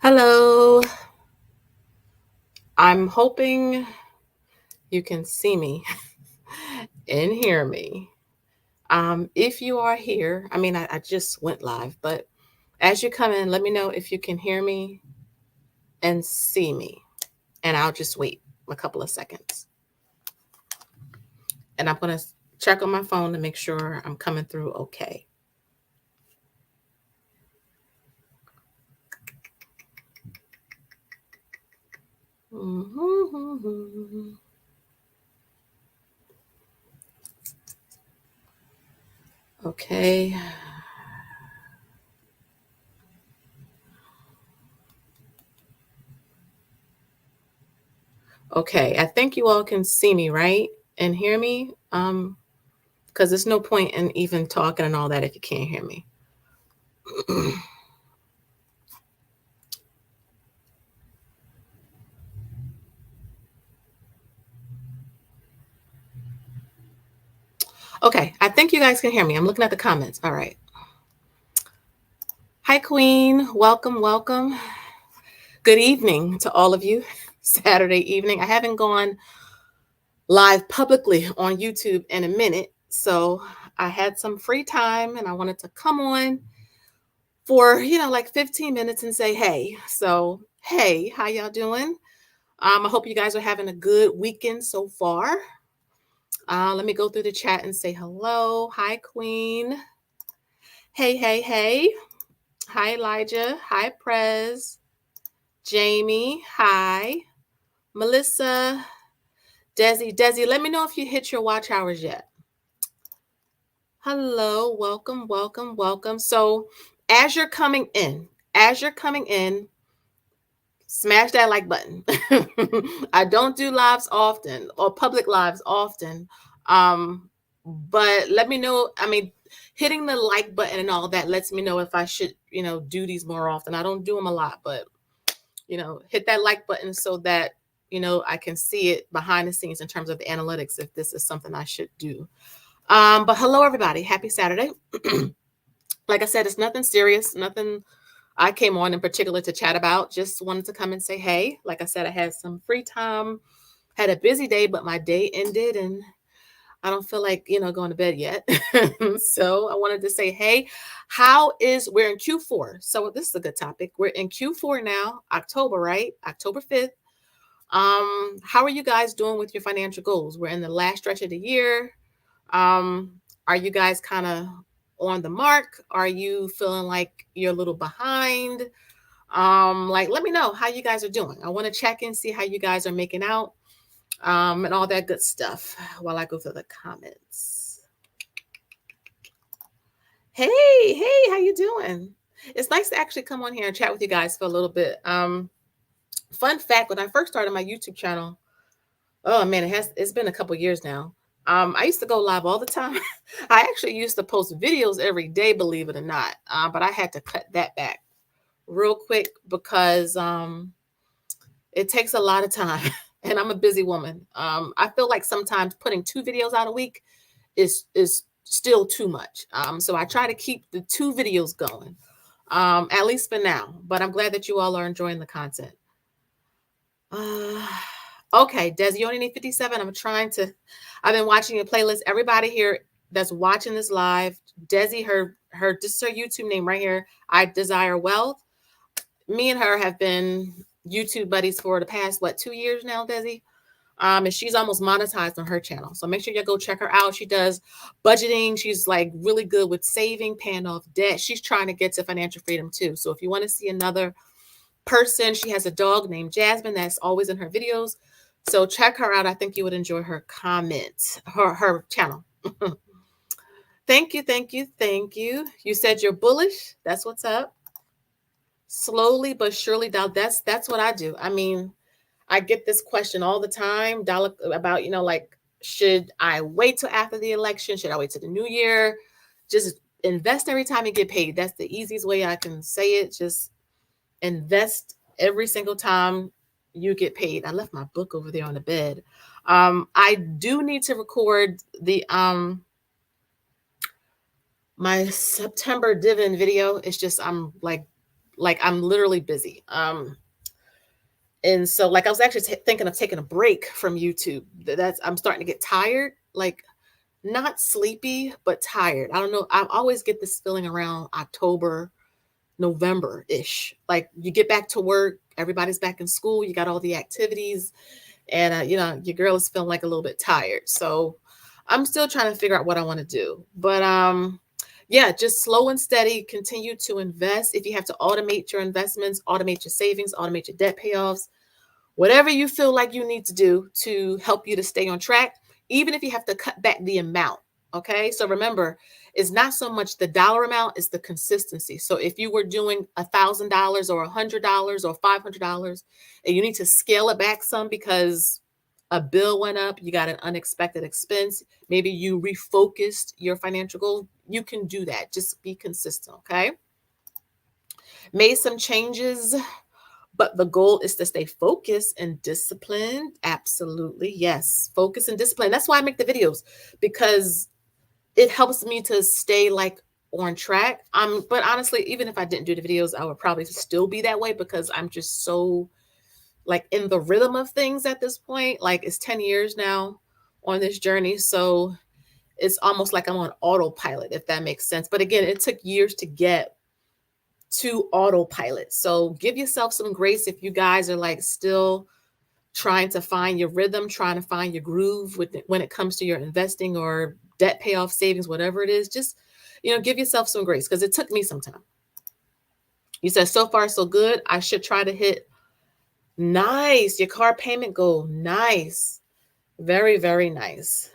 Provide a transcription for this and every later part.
Hello. I'm hoping you can see me and hear me. If you are here, I just went live, but as you come in, let me know if you can hear me and see me, and I'll just wait a couple of seconds. And I'm going to check on my phone to make sure I'm coming through okay. Okay. Okay, I think you all can see me, right? And hear me? Because there's no point in even talking and all that if you can't hear me. Okay, I think you guys can hear me. I'm looking at the comments. All right. Hi, Queen. Welcome, welcome. Good evening to all of you. Saturday evening. I haven't gone live publicly on YouTube in a minute, so I had some free time and I wanted to come on for, like 15 minutes and say, hey. So, hey, how y'all doing? I hope you guys are having a good weekend so far. Let me go through the chat and say hello. Hi, Queen. Hey, hey, hey. Hi, Elijah. Hi, Prez. Jamie. Hi. Melissa. Desi. Desi, let me know if you hit your watch hours yet. Hello. Welcome, welcome, welcome. So as you're coming in, smash that like button. I don't do lives often or public lives often. But let me know. Hitting the like button and all that lets me know if I should, do these more often. I don't do them a lot, but hit that like button so that, I can see it behind the scenes in terms of the analytics if this is something I should do. But hello, everybody. Happy Saturday. Like I said, it's nothing serious, nothing I came on in particular to chat about. Just wanted to come and say, hey, like I said, I had some free time, had a busy day, but my day ended and I don't feel like, going to bed yet. So I wanted to say, hey, we're in Q4. So this is a good topic. We're in Q4 now, October, right? October 5th. How are you guys doing with your financial goals? We're in the last stretch of the year. Are you guys kind of on the mark? Are you feeling like you're a little behind? Let me know how you guys are doing. I want to check and see how you guys are making out. And all that good stuff while I go through the comments. Hey, how you doing? It's nice to actually come on here and chat with you guys for a little bit. Fun fact, when I first started my YouTube channel, oh man, it's been a couple years now. I used to go live all the time. I actually used to post videos every day, believe it or not. But I had to cut that back real quick because it takes a lot of time. And I'm a busy woman. I feel like sometimes putting 2 videos out a week is still too much. So I try to keep the 2 videos going, at least for now. But I'm glad that you all are enjoying the content. Okay, Des, you only need 57. I've been watching your playlist. Everybody here that's watching this live, Desi, this is her YouTube name right here. I Desire Wealth. Me and her have been YouTube buddies for the past 2 years now, Desi. And she's almost monetized on her channel. So make sure you go check her out. She does budgeting. She's like really good with saving, paying off debt. She's trying to get to financial freedom too. So if you want to see another person, she has a dog named Jasmine that's always in her videos. So check her out. I think you would enjoy her comments, her channel. Thank you. You said you're bullish. That's what's up. Slowly but surely down. That's what I do. I get this question all the time, about, should I wait till after the election? Should I wait till the new year? Just invest every time you get paid. That's the easiest way I can say it. Just invest every single time you get paid. I left my book over there on the bed. I do need to record the my September dividend video. It's just I'm like Like I'm literally busy. And so like I was actually thinking of taking a break from YouTube. That's I'm starting to get tired, like not sleepy, but tired. I don't know. I always get this feeling around October, November-ish. Like you get back to work, everybody's back in school, you got all the activities, and your girl is feeling like a little bit tired. So I'm still trying to figure out what I want to do. But yeah, just slow and steady, continue to invest. If you have to automate your investments, automate your savings, automate your debt payoffs, whatever you feel like you need to do to help you to stay on track, even if you have to cut back the amount. Okay. So remember, it's not so much the dollar amount, it's the consistency. So if you were doing $1,000 or $100 or $500 and you need to scale it back some because a bill went up, you got an unexpected expense, maybe you refocused your financial goal, you can do that. Just be consistent. Okay. Made some changes, but the goal is to stay focused and disciplined. Absolutely. Yes. Focus and discipline. That's why I make the videos, because it helps me to stay like on track. But honestly, even if I didn't do the videos, I would probably still be that way because I'm just so like in the rhythm of things at this point. Like it's 10 years now on this journey. So it's almost like I'm on autopilot, if that makes sense. But again, it took years to get to autopilot. So give yourself some grace if you guys are like still trying to find your rhythm, trying to find your groove when it comes to your investing or debt payoff, savings, whatever it is. Just, give yourself some grace because it took me some time. You said so far so good. I should try to hit. Nice. Your car payment goal. Nice. Very, very nice.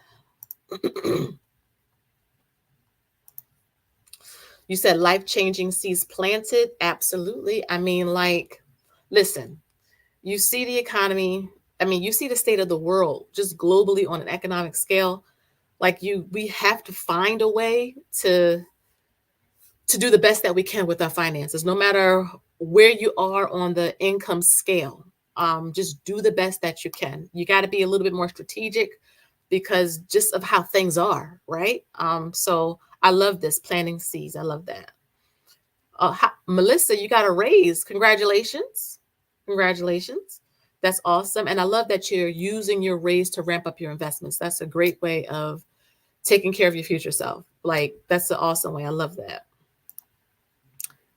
You said life-changing seeds planted. Absolutely. I mean, like, listen, you see the economy. I mean, you see the state of the world just globally on an economic scale. Like we have to find a way to do the best that we can with our finances, no matter where you are on the income scale. Just do the best that you can. You got to be a little bit more strategic because just of how things are, right? So I love this planting seeds. I love that. Melissa, you got a raise. Congratulations. Congratulations. That's awesome. And I love that you're using your raise to ramp up your investments. That's a great way of taking care of your future self. Like, that's an awesome way. I love that.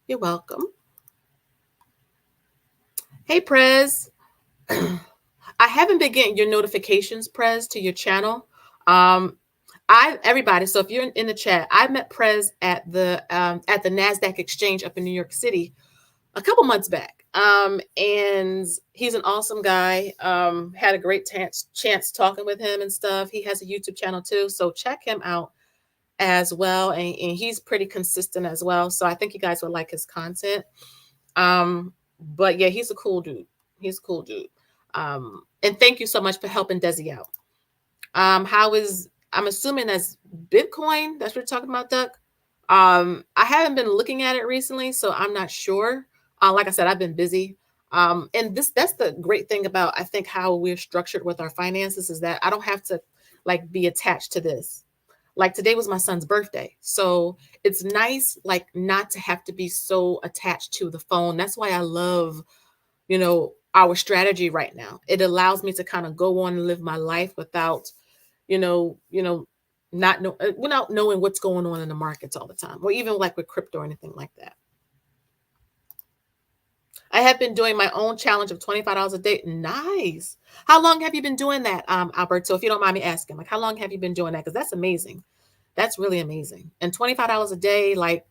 You're welcome. Hey, Prez. I haven't been getting your notifications, Prez, to your channel. Everybody, so if you're in the chat, I met Prez at the NASDAQ exchange up in New York City a couple months back. And he's an awesome guy. Had a great chance talking with him and stuff. He has a YouTube channel too, so check him out as well. And he's pretty consistent as well. So I think you guys would like his content. But yeah, he's a cool dude. He's a cool dude. And thank you so much for helping Desi out. I'm assuming that's Bitcoin. That's what you're talking about, Duck. I haven't been looking at it recently, so I'm not sure. Like I said, I've been busy. And that's the great thing about, I think, how we're structured with our finances is that I don't have to like be attached to this. Like today was my son's birthday. So it's nice, like not to have to be so attached to the phone. That's why I love, our strategy right now. It allows me to kind of go on and live my life without, without knowing what's going on in the markets all the time, or even like with crypto or anything like that. I have been doing my own challenge of $25 a day. Nice. How long have you been doing that, Alberto? If you don't mind me asking, like, how long have you been doing that? Because that's amazing. That's really amazing. And $25 a day, like,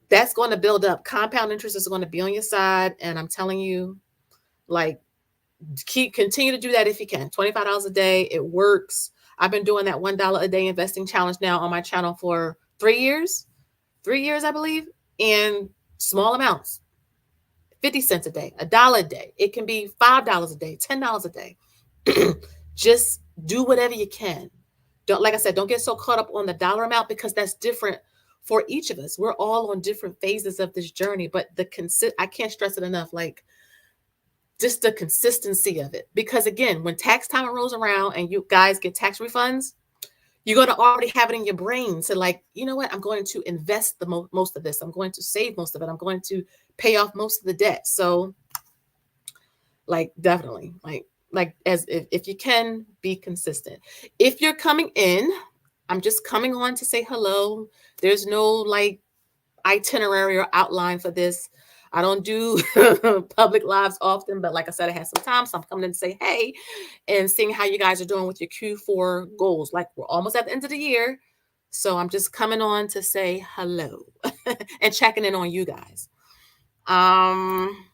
that's going to build up. Compound interest is going to be on your side. And I'm telling you, like, continue to do that if you can. $25 a day. It works. I've been doing that $1 a day investing challenge now on my channel for 3 years. 3 years, I believe, in small amounts. 50 cents a day, $1 a day. It can be $5 a day, $10 a day. Just do whatever you can. Like I said, don't get so caught up on the dollar amount because that's different for each of us. We're all on different phases of this journey, but I can't stress it enough. Like, just the consistency of it. Because again, when tax time rolls around and you guys get tax refunds, you're going to already have it in your brain to like, you know what, I'm going to invest the most of this. I'm going to save most of it. I'm going to pay off most of the debt. So like definitely like as if you can be consistent. If you're coming in, I'm just coming on to say hello. There's no like itinerary or outline for this. I don't do public lives often, but like I said, I had some time, so I'm coming in to say hey and seeing how you guys are doing with your Q4 goals. Like we're almost at the end of the year, so I'm just coming on to say hello and checking in on you guys. Um,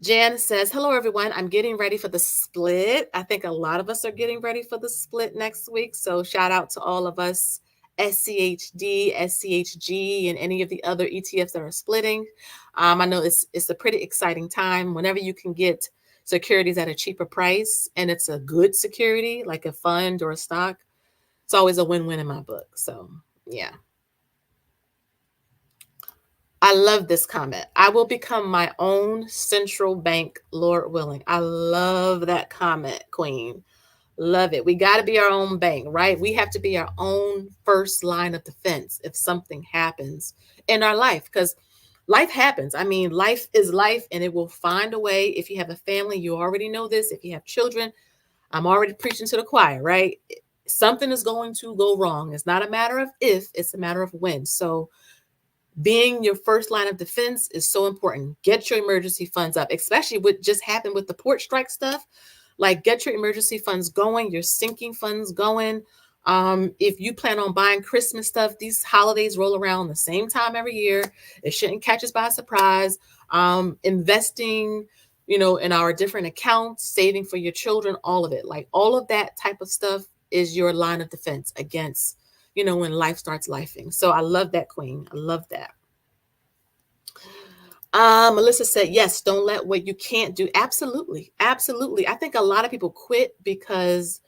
Jan says, hello, everyone. I'm getting ready for the split. I think a lot of us are getting ready for the split next week. So shout out to all of us, SCHD, SCHG, and any of the other ETFs that are splitting. I know it's a pretty exciting time whenever you can get securities at a cheaper price and it's a good security like a fund or a stock. It's always a win-win in my book. So yeah. I love this comment. I will become my own central bank, Lord willing. I love that comment, Queen. Love it. We got to be our own bank, right? We have to be our own first line of defense if something happens in our life, because life happens. I mean, life is life and it will find a way. If you have a family, you already know this. If you have children, I'm already preaching to the choir, right? Something is going to go wrong. It's not a matter of if, it's a matter of when. So, being your first line of defense is so important. Get your emergency funds up, especially what just happened with the port strike stuff. Like get your emergency funds going, your sinking funds going. If you plan on buying Christmas stuff, these holidays roll around the same time every year. It shouldn't catch us by surprise. Investing, in our different accounts, saving for your children, all of it. Like all of that type of stuff is your line of defense against when life starts lifing. So I love that, Queen. I love that. Melissa said, yes, don't let what you can't do. Absolutely. Absolutely. I think a lot of people quit because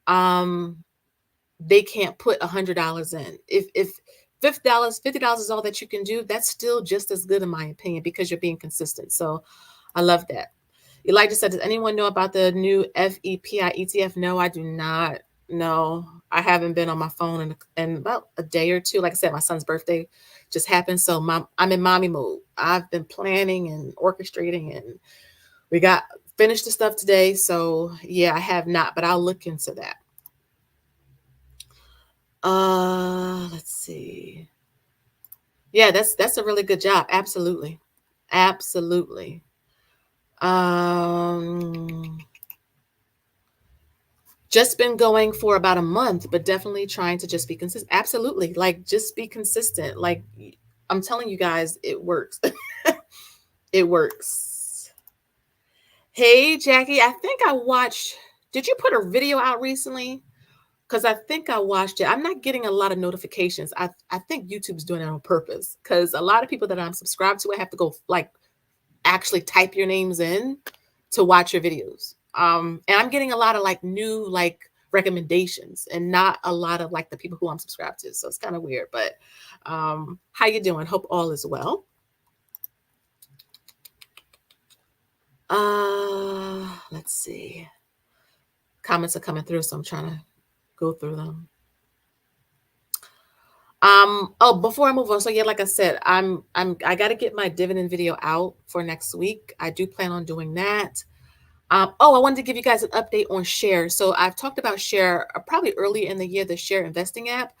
they can't put $100 in. If $50 is all that you can do, that's still just as good in my opinion, because you're being consistent. So I love that. Elijah said, does anyone know about the new FEPI ETF? No, I do not. No, I haven't been on my phone in about a day or two. Like I said, my son's birthday just happened. So I'm in mommy mode. I've been planning and orchestrating, and we got finished the stuff today. So yeah, I have not, but I'll look into that. Let's see. Yeah, that's a really good job. Absolutely. Absolutely. Just been going for about a month, but definitely trying to just be consistent. Absolutely. Like just be consistent. Like I'm telling you guys, it works. It works. Hey, Jackie, I think I watched, did you put a video out recently? Because I think I watched it. I'm not getting a lot of notifications. I think YouTube's doing it on purpose, because a lot of people that I'm subscribed to, I have to go like actually type your names in to watch your videos. And I'm getting a lot of like new like recommendations and not a lot of like the people who I'm subscribed to. So it's kind of weird, but how you doing? Hope all is well. Let's see. Comments are coming through, so I'm trying to go through them. Before I move on, so yeah, like I said, I got to get my dividend video out for next week. I do plan on doing that. I wanted to give you guys an update on Share. So I've talked about Share probably early in the year, the Share investing app.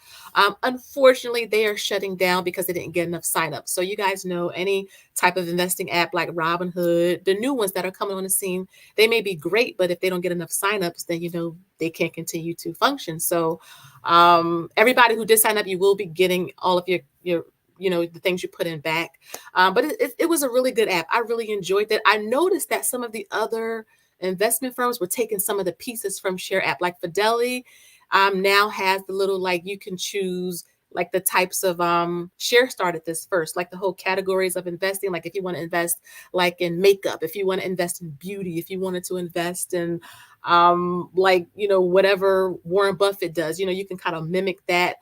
Unfortunately, they are shutting down because they didn't get enough signups. So you guys know any type of investing app like Robinhood, the new ones that are coming on the scene, they may be great, but if they don't get enough signups, then they can't continue to function. So everybody who did sign up, you will be getting all of your the things you put in back. But it was a really good app. I really enjoyed that. I noticed that some of the other investment firms were taking some of the pieces from Share app, like Fidelity now has the little, like you can choose like the types of Share started this first, like the whole categories of investing. Like if you want to invest like in makeup, if you want to invest in beauty, if you wanted to invest in whatever Warren Buffett does, you can kind of mimic that.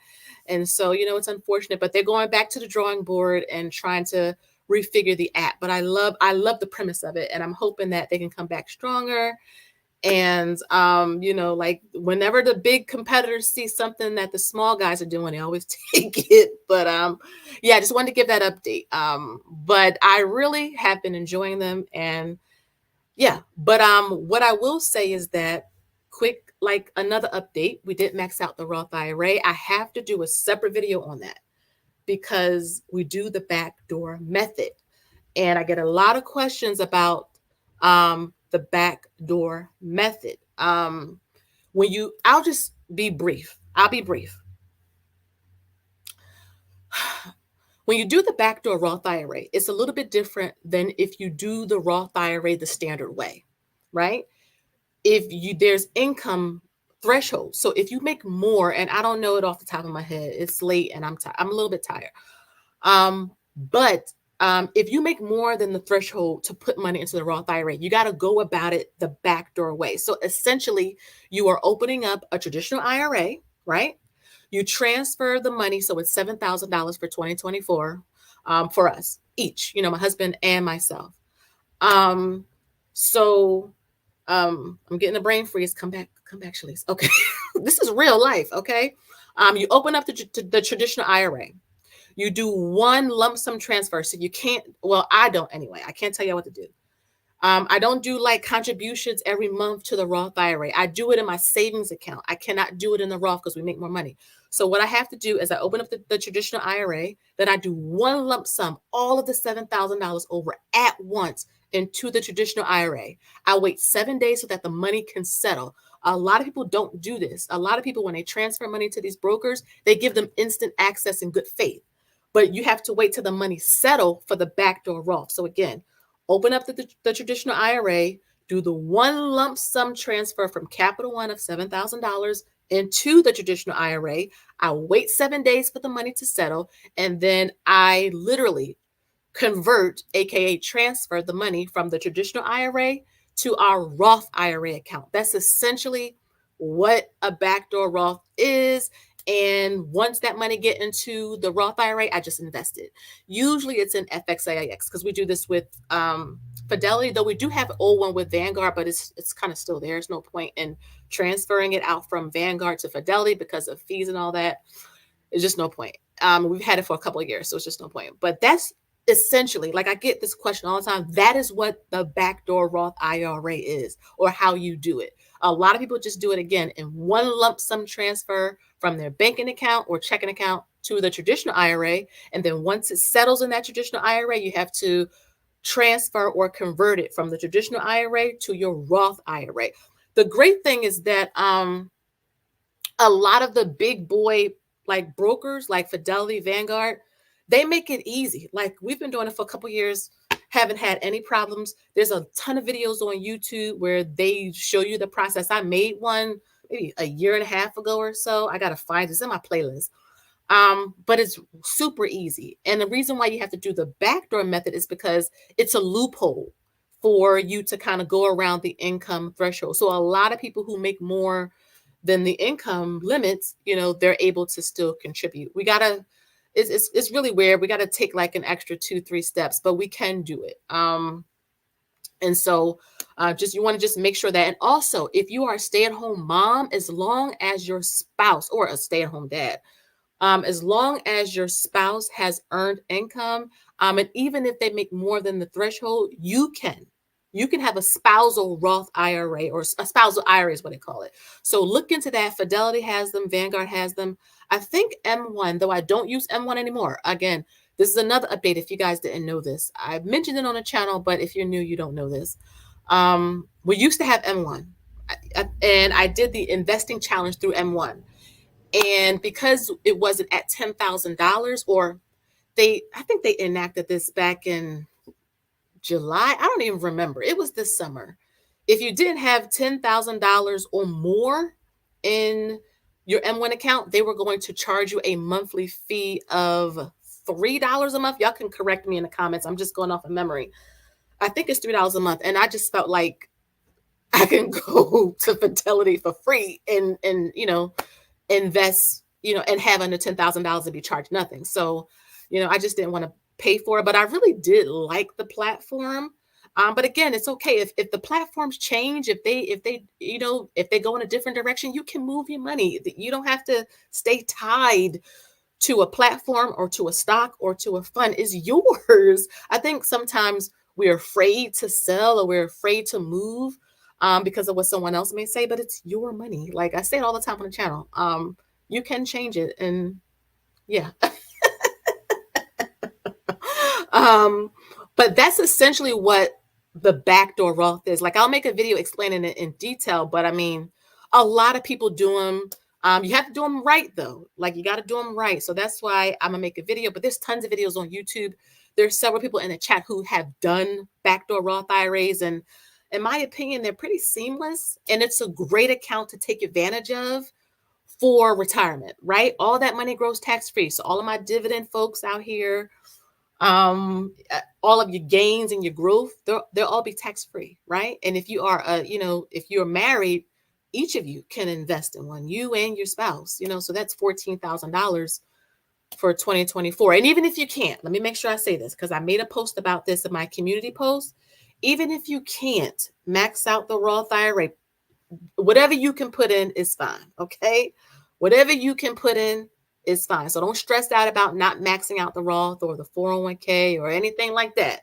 And so, it's unfortunate, but they're going back to the drawing board and trying to refigure the app. But I love the premise of it, and I'm hoping that they can come back stronger And like whenever the big competitors see something that the small guys are doing, they always take it. But yeah, I just wanted to give that update. But I really have been enjoying them, and yeah. But what I will say is that quick, like another update, we did max out the Roth IRA. I have to do a separate video on that because we do the backdoor method. And I get a lot of questions about the backdoor method. I'll just be brief. I'll be brief. When you do the backdoor Roth IRA, it's a little bit different than if you do the Roth IRA the standard way, right? There's income threshold. So if you make more, and I don't know it off the top of my head, it's late and I'm a little bit tired. But if you make more than the threshold to put money into the Roth IRA, you got to go about it the backdoor way. So essentially, you are opening up a traditional IRA, right? You transfer the money, so it's $7,000 for 2024 for us each. My husband and myself. So I'm getting a brain freeze. Come back, Shalice. Okay, this is real life. Okay, you open up the traditional IRA. You do one lump sum transfer. So you can't, well, I don't anyway. I can't tell you what to do. I don't do like contributions every month to the Roth IRA. I do it in my savings account. I cannot do it in the Roth because we make more money. So what I have to do is I open up the traditional IRA, then I do one lump sum, all of the $7,000 over at once into the traditional IRA. I wait 7 days so that the money can settle. A lot of people don't do this. A lot of people, when they transfer money to these brokers, they give them instant access in good faith. But you have to wait till the money settle for the backdoor Roth. So again, open up the traditional IRA, do the one lump sum transfer from Capital One of $7,000 into the traditional IRA. I wait 7 days for the money to settle, and then I literally convert, aka transfer the money from the traditional IRA to our Roth IRA account. That's essentially what a backdoor Roth is. And once that money get into the Roth IRA, I just invest it. Usually it's in FXAIX because we do this with Fidelity, though we do have an old one with Vanguard, but it's kind of still there. There's no point in transferring it out from Vanguard to Fidelity because of fees and all that. It's just no point. We've had it for a couple of years, so it's just no point. But that's essentially, like, I get this question all the time. That is what the backdoor Roth IRA is, or how you do it. A lot of people just do it again in one lump sum transfer from their banking account or checking account to the traditional IRA. And then once it settles in that traditional IRA, you have to transfer or convert it from the traditional IRA to your Roth IRA. The great thing is that a lot of the big boy like brokers like Fidelity, Vanguard, they make it easy. Like, we've been doing it for a couple years, haven't had any problems. There's a ton of videos on YouTube where they show you the process. I made one maybe a year and a half ago or so. I got to find this in my playlist. But it's super easy. And the reason why you have to do the backdoor method is because it's a loophole for you to kind of go around the income threshold. So a lot of people who make more than the income limits, they're able to still contribute. It's really weird. We got to take like an extra 2-3 steps, but we can do it. And so you want to just make sure that, and also if you are a stay-at-home mom, as long as your spouse, or a stay-at-home dad, as long as your spouse has earned income, and even if they make more than the threshold, you can have a spousal Roth IRA, or a spousal IRA is what they call it. So look into that. Fidelity has them. Vanguard has them. I think M1, though I don't use M1 anymore. Again, this is another update if you guys didn't know this. I've mentioned it on the channel, but if you're new, you don't know this. We used to have M1, and I did the investing challenge through M1. And because it wasn't at $10,000, or I think they enacted this back in July. I don't even remember. It was this summer. If you didn't have $10,000 or more in your M1 account, they were going to charge you a monthly fee of $3 a month. Y'all can correct me in the comments. I'm just going off of memory. I think it's $3 a month. And I just felt like I can go to Fidelity for free and invest, and have under $10,000 and be charged nothing. So, I just didn't want to pay for it, but I really did like the platform. But again, it's okay if the platforms change, if they go in a different direction, you can move your money. You don't have to stay tied to a platform or to a stock or to a fund. Is yours. I think sometimes we're afraid to sell or we're afraid to move because of what someone else may say, but it's your money. Like I say it all the time on the channel. You can change it, and yeah. um, but that's essentially what the backdoor Roth is. Like I'll make a video explaining it in detail, but I mean, a lot of people do them. You have to do them right though. Like you got to do them right. So that's why I'm gonna make a video. But there's tons of videos on YouTube. There's several people in the chat who have done backdoor Roth IRAs, and in my opinion, they're pretty seamless. And it's a great account to take advantage of for retirement. Right? All that money grows tax free. So all of my dividend folks out here, all of your gains and your growth, they'll all be tax free, right? And if you are if you're married, each of you can invest in one, you and your spouse, so that's $14,000 for 2024. And even if you can't, let me make sure I say this, because I made a post about this in my community post. Even if you can't max out the Roth IRA, whatever you can put in is fine. Okay, whatever you can put in is fine. So don't stress out about not maxing out the Roth or the 401k or anything like that.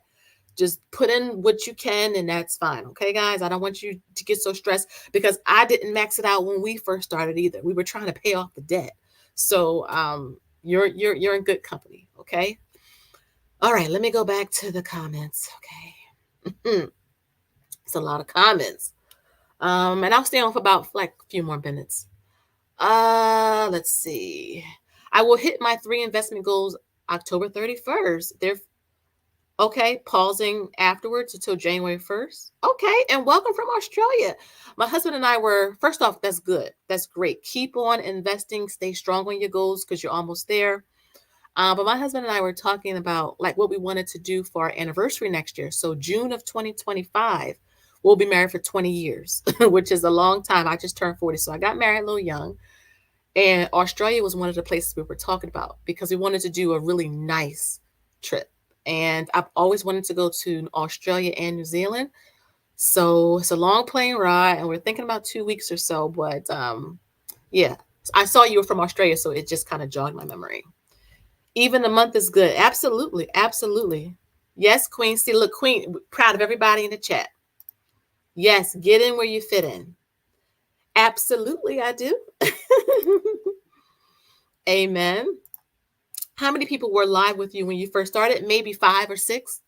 Just put in what you can, and that's fine. Okay, guys, I don't want you to get so stressed, because I didn't max it out when we first started either. We were trying to pay off the debt. So you're in good company. Okay. All right, let me go back to the comments. Okay. It's a lot of comments. And I'll stay on for about like a few more minutes. Let's see. I will hit my 3 investment goals October 31st. They're okay, pausing afterwards until January 1st. Okay, and welcome from Australia. My husband and I were, first off, that's good. That's great. Keep on investing, stay strong on your goals because you're almost there. But my husband and I were talking about like what we wanted to do for our anniversary next year. So June of 2025, we'll be married for 20 years, which is a long time. I just turned 40, so I got married a little young. And Australia was one of the places we were talking about because we wanted to do a really nice trip. And I've always wanted to go to Australia and New Zealand. So it's a long plane ride, and we're thinking about 2 weeks or so. But yeah, I saw you were from Australia, so it just kind of jogged my memory. Even the month is good. Absolutely. Absolutely. Yes, Queen. See, look, Queen, proud of everybody in the chat. Yes, get in where you fit in. Absolutely, I do. Amen. How many people were live with you when you first started? Maybe 5 or 6.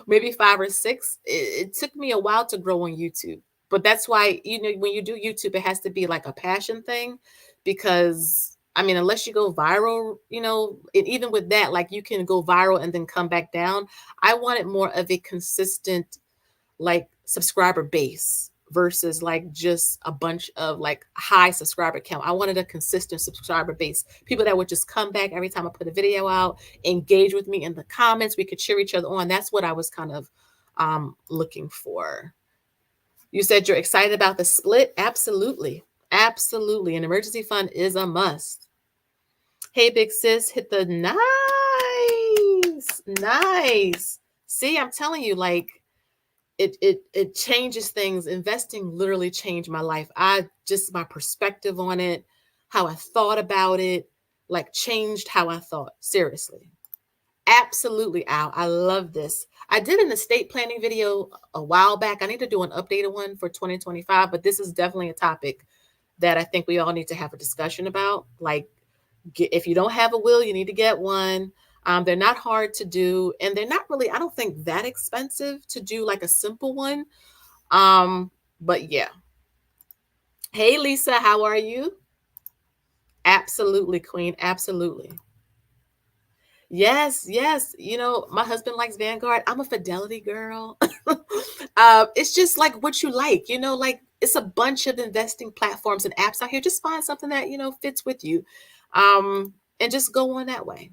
Maybe 5 or 6. It took me a while to grow on YouTube. But that's why, when you do YouTube, it has to be like a passion thing, because I mean, unless you go viral, and even with that, like you can go viral and then come back down. I wanted more of a consistent, like, subscriber base versus like just a bunch of like high subscriber count. I wanted a consistent subscriber base, people that would just come back every time I put a video out, engage with me in the comments. We could cheer each other on. That's what I was kind of looking for. You said you're excited about the split. Absolutely. Absolutely. An emergency fund is a must. Hey, big sis, hit the nice. See, I'm telling you, like, it changes things. Investing literally changed my life. My perspective on it, how I thought about it, like changed how I thought. Seriously. Absolutely, Al. I love this. I did an estate planning video a while back. I need to do an updated one for 2025, but this is definitely a topic that I think we all need to have a discussion about. Like, if you don't have a will, you need to get one. They're not hard to do, and they're not really, I don't think, that expensive to do, like a simple one. But yeah. Hey, Lisa, how are you? Absolutely, Queen. Absolutely. Yes. My husband likes Vanguard. I'm a Fidelity girl. It's just like what you like, like it's a bunch of investing platforms and apps out here. Just find something that, fits with you. And just go on that way.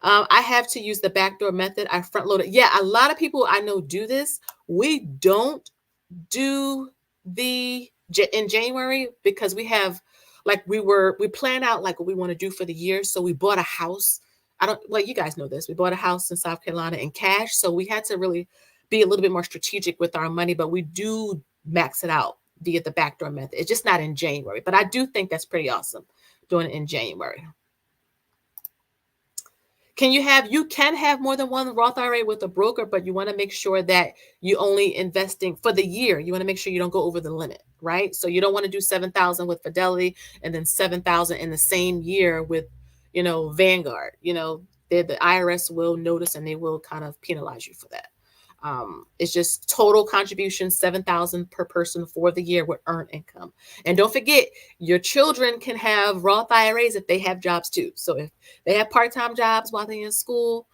I have to use the backdoor method. I front load it. Yeah, a lot of people I know do this. We don't do in January because we have, like, we plan out like what we want to do for the year. So we bought a house well, you guys know this. We bought a house in South Carolina in cash. So we had to really be a little bit more strategic with our money, but we do max it out via the backdoor method. It's just not in January, but I do think that's pretty awesome doing it in January. You can have more than one Roth IRA with a broker, but you want to make sure that you only investing for the year. You want to make sure you don't go over the limit, right? So you don't want to do 7,000 with Fidelity and then 7,000 in the same year with, Vanguard. The IRS will notice and they will kind of penalize you for that. It's just total contribution 7,000 per person for the year with earned income. And don't forget, your children can have Roth IRAs if they have jobs too. So if they have part-time jobs while they're in school,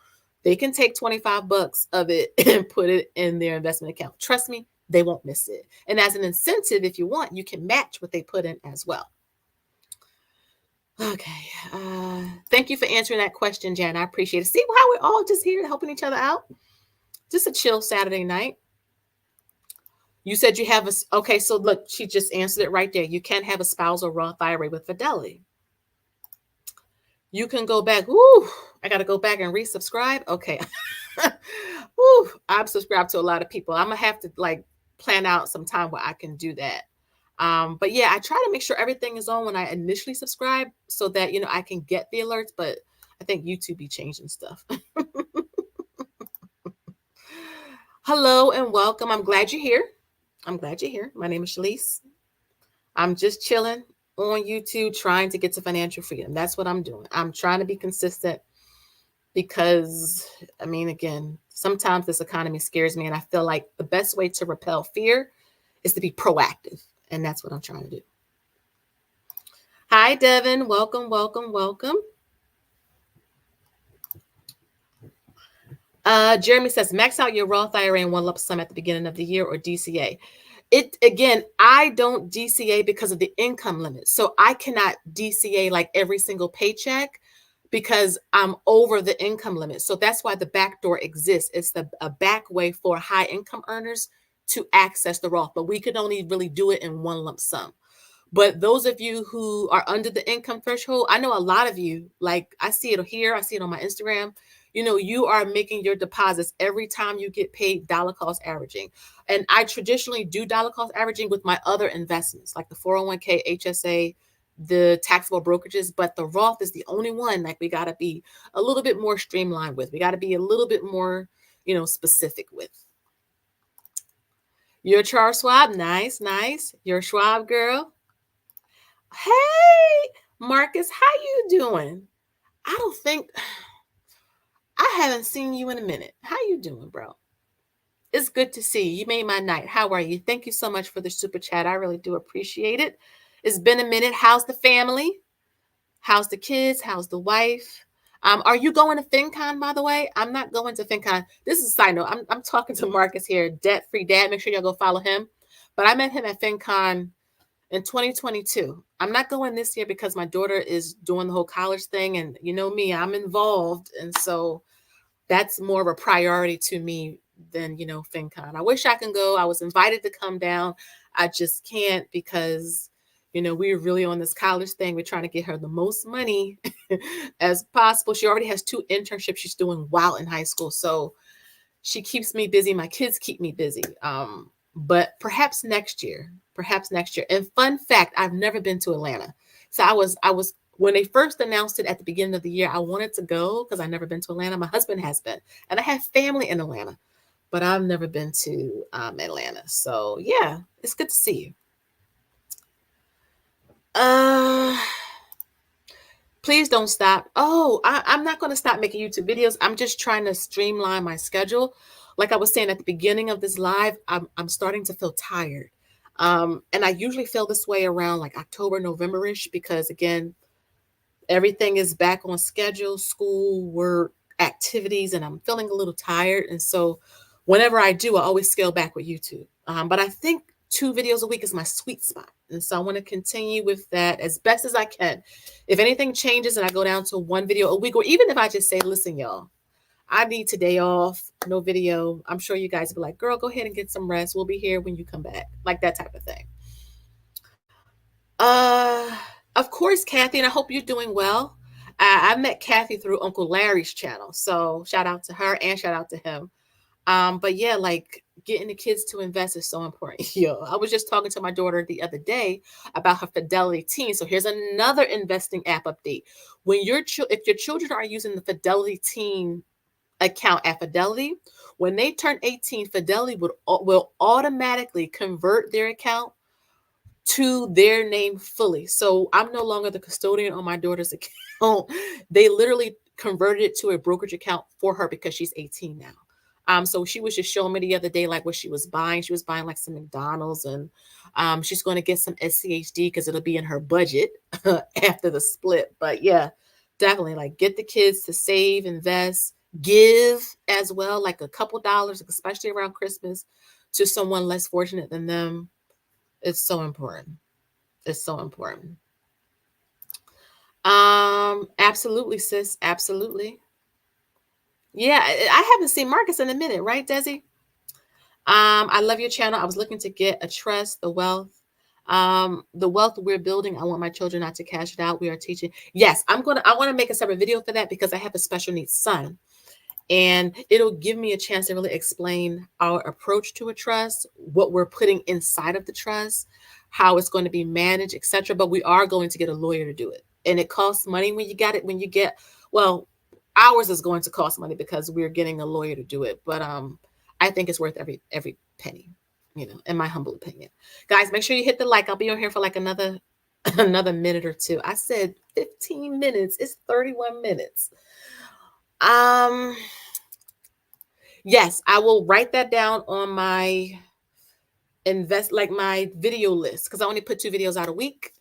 they can take 25 bucks of it and put it in their investment account. Trust me, they won't miss it. And as an incentive, if you want, you can match what they put in as well. Okay. Thank you for answering that question, Jan. I appreciate it. See how we're all just here helping each other out? Just a chill Saturday night. You said you have okay, so look, she just answered it right there. You can have a spousal Roth IRA with Fidelity. You can go back. Woo, I got to go back and resubscribe. Okay. Woo, I'm subscribed to a lot of people. I'm going to have to plan out some time where I can do that. But yeah, I try to make sure everything is on when I initially subscribe so that, I can get the alerts, but I think YouTube be changing stuff. Hello and welcome. I'm glad you're here. My name is Shalise. I'm just chilling on YouTube trying to get to financial freedom. That's what I'm doing. I'm trying to be consistent because, again, sometimes this economy scares me and I feel like the best way to repel fear is to be proactive. And that's what I'm trying to do. Hi, Devin. Welcome, welcome, welcome. Jeremy says, max out your Roth IRA in one lump sum at the beginning of the year or DCA. I don't DCA because of the income limit. So I cannot DCA like every single paycheck because I'm over the income limit. So that's why the backdoor exists. It's a back way for high income earners to access the Roth, but we could only really do it in one lump sum. But those of you who are under the income threshold, I know a lot of you, I see it here, I see it on my Instagram. You are making your deposits every time you get paid dollar cost averaging. And I traditionally do dollar cost averaging with my other investments, like the 401k, HSA, the taxable brokerages, but the Roth is the only one we got to be a little bit more streamlined with. We got to be a little bit more, specific with. You're Charles Schwab. Nice, nice. You're a Schwab girl. Hey, Marcus, how you doing? I haven't seen you in a minute. How you doing, bro? It's good to see you. You made my night. How are you? Thank you so much for the super chat. I really do appreciate it. It's been a minute. How's the family? How's the kids? How's the wife? Are you going to FinCon, by the way? I'm not going to FinCon. This is a side note. I'm talking to Marcus here, Debt-Free Dad. Make sure y'all go follow him. But I met him at FinCon in 2022. I'm not going this year because my daughter is doing the whole college thing. And you know me, I'm involved. And so that's more of a priority to me than, FinCon. I wish I can go. I was invited to come down. I just can't because, we're really on this college thing. We're trying to get her the most money as possible. She already has 2 internships she's doing while in high school. So she keeps me busy. My kids keep me busy. But perhaps next year. And fun fact, I've never been to Atlanta. So I was when they first announced it at the beginning of the year, I wanted to go because I've never been to Atlanta. My husband has been, and I have family in Atlanta, but I've never been to Atlanta. So yeah, it's good to see you. Please don't stop. Oh, I'm not going to stop making YouTube videos. I'm just trying to streamline my schedule. Like I was saying at the beginning of this live, I'm starting to feel tired. And I usually feel this way around October, November-ish, because again, everything is back on schedule, school, work, activities, and I'm feeling a little tired. And so whenever I do, I always scale back with YouTube. But I think 2 videos a week is my sweet spot. And so I want to continue with that as best as I can. If anything changes and I go down to 1 video a week, or even if I just say, listen, y'all, I need today off, no video. I'm sure you guys will be like, girl, go ahead and get some rest. We'll be here when you come back. Like that type of thing. Of course, Kathy, and I hope you're doing well. I met Kathy through Uncle Larry's channel. So shout out to her and shout out to him. But yeah, like getting the kids to invest is so important. Yo, I was just talking to my daughter the other day about her Fidelity Teen. So here's another investing app update. When if your children are using the Fidelity Teen account at Fidelity, when they turn 18, Fidelity will automatically convert their account to their name fully. So I'm no longer the custodian on my daughter's account. They literally converted it to a brokerage account for her because she's 18 now. So she was just showing me the other day like what she was buying. She was buying like some McDonald's, and she's going to get some SCHD because it'll be in her budget after the split. But yeah, definitely like get the kids to save, invest, give as well, like a couple dollars, especially around Christmas, to someone less fortunate than them. It's so important. It's so important. Absolutely, sis. Absolutely. Yeah, I haven't seen Marcus in a minute, right, Desi? I love your channel. I was looking to get a trust, the wealth we're building. I want my children not to cash it out. We are teaching. Yes, I want to make a separate video for that because I have a special needs son. And it'll give me a chance to really explain our approach to a trust, what we're putting inside of the trust, how it's going to be managed, etc. But we are going to get a lawyer to do it. And it costs money well, ours is going to cost money because we're getting a lawyer to do it. But I think it's worth every penny, in my humble opinion. Guys, make sure you hit the like. I'll be on here for like another minute or two. I said 15 minutes. It's 31 minutes. Yes, I will write that down on my my video list because I only put 2 videos out a week.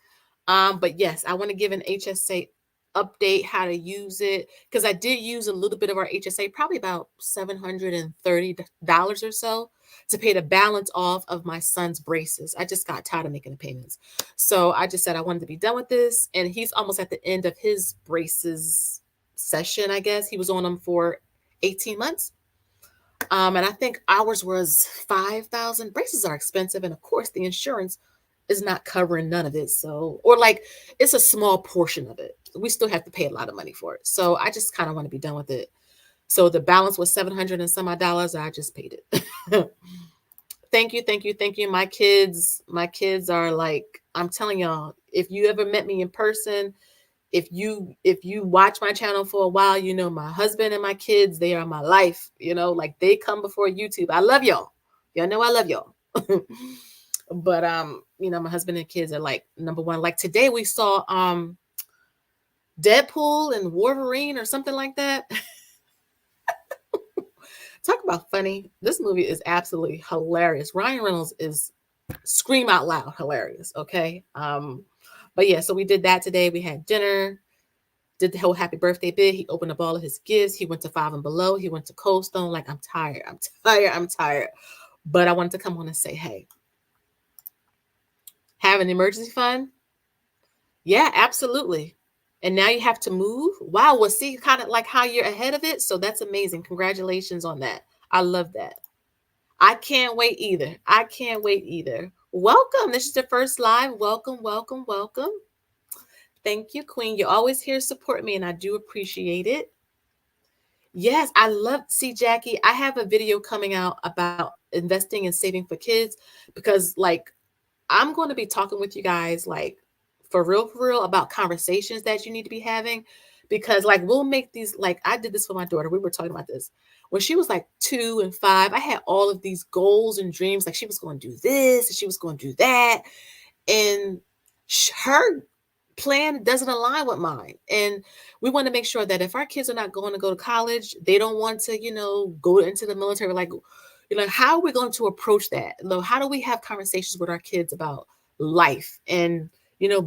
But yes, I want to give an HSA update, how to use it, because I did use a little bit of our HSA, probably about $730 or so, to pay the balance off of my son's braces. I just got tired of making the payments. So I just said I wanted to be done with this. And he's almost at the end of his braces session, I guess. He was on them for 18 months. And I think ours was 5,000. Braces are expensive. And of course, the insurance is not covering none of it. So, or like it's a small portion of it. We still have to pay a lot of money for it. So I just kind of want to be done with it. So the balance was 700 and some odd dollars. I just paid it. Thank you. Thank you. Thank you. My kids are like, I'm telling y'all, if you ever met me in person, if you watch my channel for a while, my husband and my kids, they are my life, like they come before YouTube. I love y'all. Y'all know I love y'all. But my husband and kids are like number one. Like today we saw Deadpool and Wolverine or something like that. Talk about funny. This movie is absolutely hilarious. Ryan Reynolds is scream out loud hilarious. Okay. But yeah, so we did that today. We had dinner, did the whole happy birthday bit. He opened up all of his gifts. He went to Five and Below. He went to Cold Stone. Like, I'm tired. But I wanted to come on and say, hey, have an emergency fund? Yeah, absolutely. And now you have to move? Wow. Well, see kind of like how you're ahead of it. So that's amazing. Congratulations on that. I love that. I can't wait either. Welcome. This is the first live. Welcome. Thank you, Queen. You're always here to support me, and I do appreciate it. Yes, see, Jackie, I have a video coming out about investing and saving for kids because, like, I'm going to be talking with you guys, like, for real, about conversations that you need to be having because, like, we'll make these, like, I did this for my daughter. We were talking about this. When she was, like, 2 and 5, I had all of these goals and dreams. Like, she was going to do this and she was going to do that. And her plan doesn't align with mine. And we want to make sure that if our kids are not going to go to college, they don't want to, go into the military, like, how are we going to approach that? How do we have conversations with our kids about life and,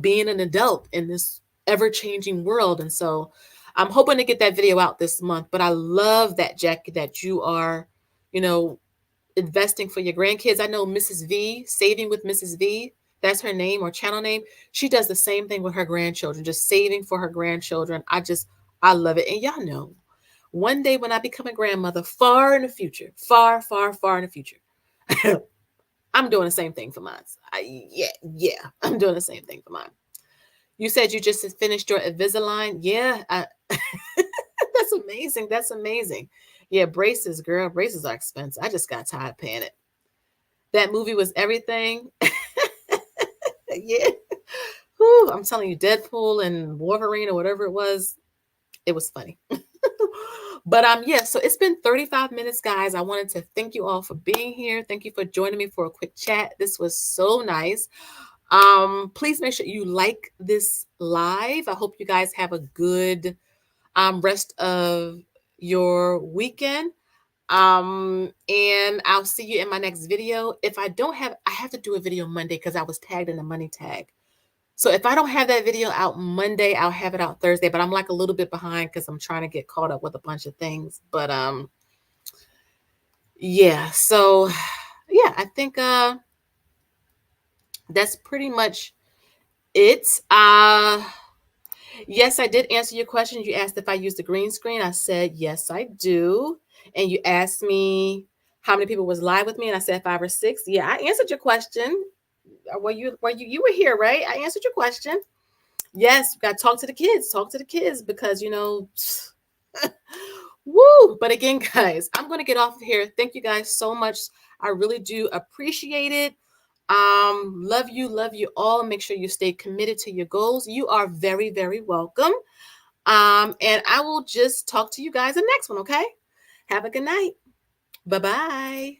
being an adult in this ever-changing world? And so I'm hoping to get that video out this month. But I love that, Jackie, that you are, investing for your grandkids. I know Mrs. V, Saving with Mrs. V, that's her name or channel name. She does the same thing with her grandchildren, just saving for her grandchildren. I love it. And y'all know, one day when I become a grandmother, far in the future, far in the future, I'm doing the same thing for mine. I'm doing the same thing for mine. You said you just finished your Invisalign. Yeah, that's amazing. That's amazing. Yeah, braces, girl. Braces are expensive. I just got tired of paying it. That movie was everything. Yeah. Whew, I'm telling you, Deadpool and Wolverine or whatever it was funny. But yeah, so it's been 35 minutes, guys. I wanted to thank you all for being here. Thank you for joining me for a quick chat. This was so nice. Please make sure you like this live. I hope you guys have a good rest of your weekend. And I'll see you in my next video. If I don't have, I have to do a video Monday because I was tagged in the money tag. So if I don't have that video out Monday, I'll have it out Thursday, but I'm like a little bit behind because I'm trying to get caught up with a bunch of things. But yeah, so yeah, I think that's pretty much it. Yes, I did answer your question. You asked if I use the green screen. I said yes, I do. And you asked me how many people was live with me, and I said 5 or 6. Yeah, I answered your question. You were here, right? I answered your question. Yes, you got to talk to the kids. Talk to the kids because woo. But again, guys, I'm going to get off of here. Thank you guys so much. I really do appreciate it. Love you all. Make sure you stay committed to your goals. You are very, very welcome. And I will just talk to you guys in the next one, okay? Have a good night. Bye-bye.